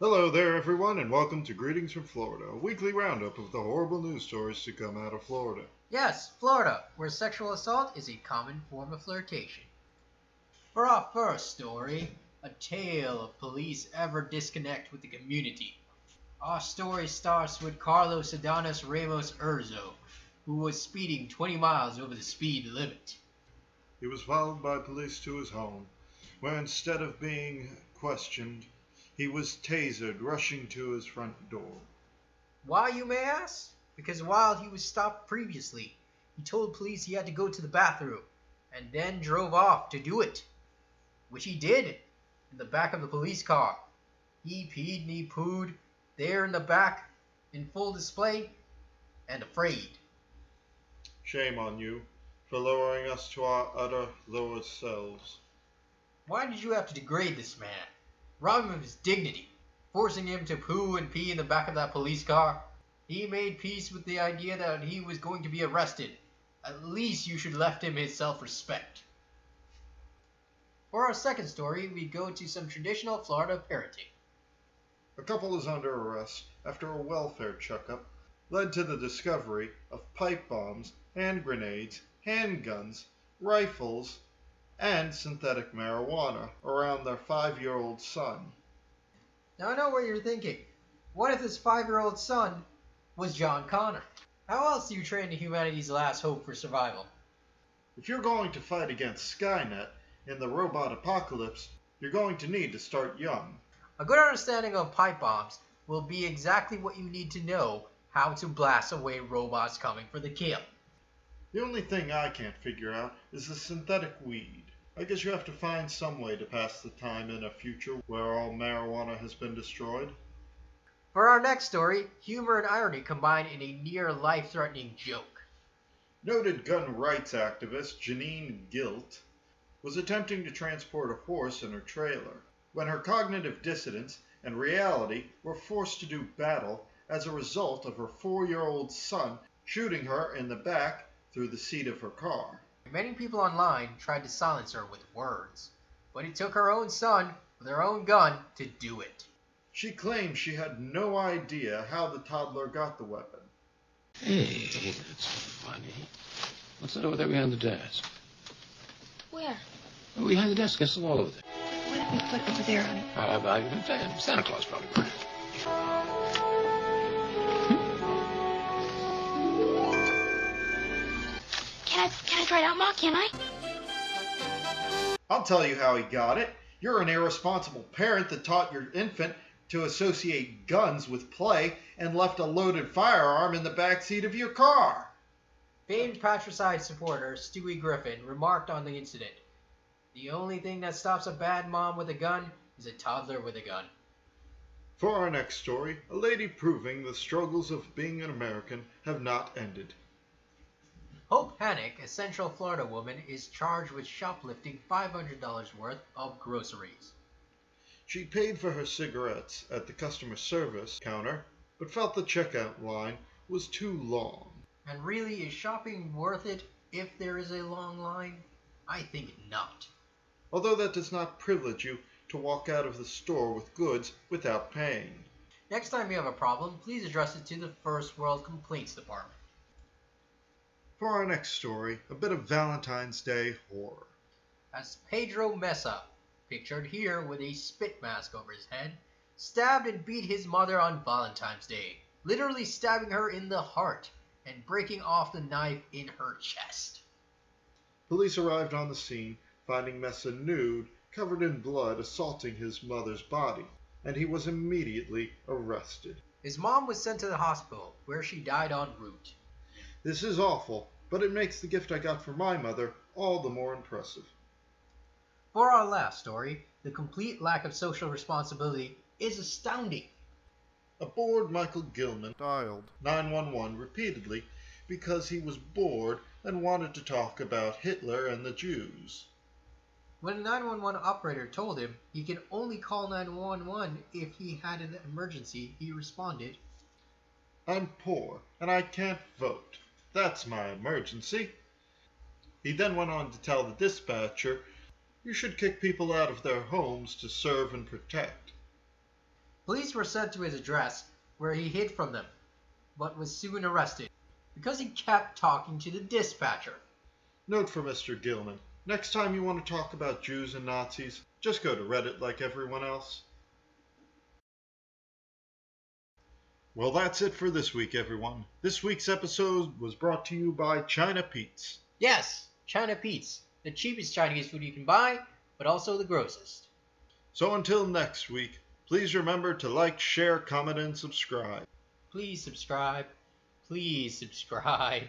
Hello there, everyone, and welcome to Greetings from Florida, a weekly roundup of the horrible news stories to come out of Florida. Yes, Florida, where sexual assault is a common form of flirtation. For our first story, a tale of police ever disconnect with the community. Our story starts with Carlos Adonis Ramos Urzo, who was speeding 20 miles over the speed limit. He was followed by police to his home, where instead of being questioned, he was tasered rushing to his front door. Why, you may ask? Because while he was stopped previously, he told police he had to go to the bathroom, and then drove off to do it. Which he did, in the back of the police car. He peed and he pooed, there in the back, in full display, and afraid. Shame on you for lowering us to our utter lowest selves. Why did you have to degrade this man? Rob him of his dignity, forcing him to poo and pee in the back of that police car? He made peace with the idea that he was going to be arrested. At least you should left him his self-respect. For our second story, we go to some traditional Florida parenting. A couple is under arrest after a welfare checkup led to the discovery of pipe bombs, hand grenades, handguns, rifles, and synthetic marijuana around their 5-year-old son. Now I know what you're thinking. What if this 5-year-old son was John Connor? How else do you train to humanity's last hope for survival? If you're going to fight against Skynet in the robot apocalypse, you're going to need to start young. A good understanding of pipe bombs will be exactly what you need to know how to blast away robots coming for the kill. The only thing I can't figure out is the synthetic weed. I guess you have to find some way to pass the time in a future where all marijuana has been destroyed. For our next story, humor and irony combine in a near life-threatening joke. Noted gun rights activist Janine Gilt was attempting to transport a horse in her trailer when her cognitive dissonance and reality were forced to do battle as a result of her 4-year-old son shooting her in the back through the seat of her car. Many people online tried to silence her with words, but it took her own son with her own gun to do it. She claimed she had no idea how the toddler got the weapon. Hey, that's funny. What's that over there behind the desk? Where? Oh, behind the desk, against the wall over there. What if we put over there on it? Santa Claus probably put it. Can I try it out, Ma? Can I? I'll tell you how he got it. You're an irresponsible parent that taught your infant to associate guns with play and left a loaded firearm in the back seat of your car. Famed patricide supporter Stewie Griffin remarked on the incident. The only thing that stops a bad mom with a gun is a toddler with a gun. For our next story, a lady proving the struggles of being an American have not ended. Hope Hannock, a Central Florida woman, is charged with shoplifting $500 worth of groceries. She paid for her cigarettes at the customer service counter, but felt the checkout line was too long. And really, is shopping worth it if there is a long line? I think not. Although that does not privilege you to walk out of the store with goods without paying. Next time you have a problem, please address it to the First World Complaints Department. For our next story, a bit of Valentine's Day horror. As Pedro Mesa, pictured here with a spit mask over his head, stabbed and beat his mother on Valentine's Day, literally stabbing her in the heart and breaking off the knife in her chest. Police arrived on the scene, finding Mesa nude, covered in blood, assaulting his mother's body, and he was immediately arrested. His mom was sent to the hospital, where she died en route. This is awful, but it makes the gift I got for my mother all the more impressive. For our last story, the complete lack of social responsibility is astounding. A bored Michael Gilman dialed 911 repeatedly because he was bored and wanted to talk about Hitler and the Jews. When a 911 operator told him he can only call 911 if he had an emergency, he responded, I'm poor, and I can't vote. That's my emergency. He then went on to tell the dispatcher, you should kick people out of their homes to serve and protect. Police were sent to his address, where he hid from them, but was soon arrested, because he kept talking to the dispatcher. Note for Mr. Gilman, next time you want to talk about Jews and Nazis, just go to Reddit like everyone else. Well, that's it for this week, everyone. This week's episode was brought to you by China Pete's. Yes, China Pete's, the cheapest Chinese food you can buy, but also the grossest. So until next week, please remember to like, share, comment, and subscribe. Please subscribe. Please subscribe.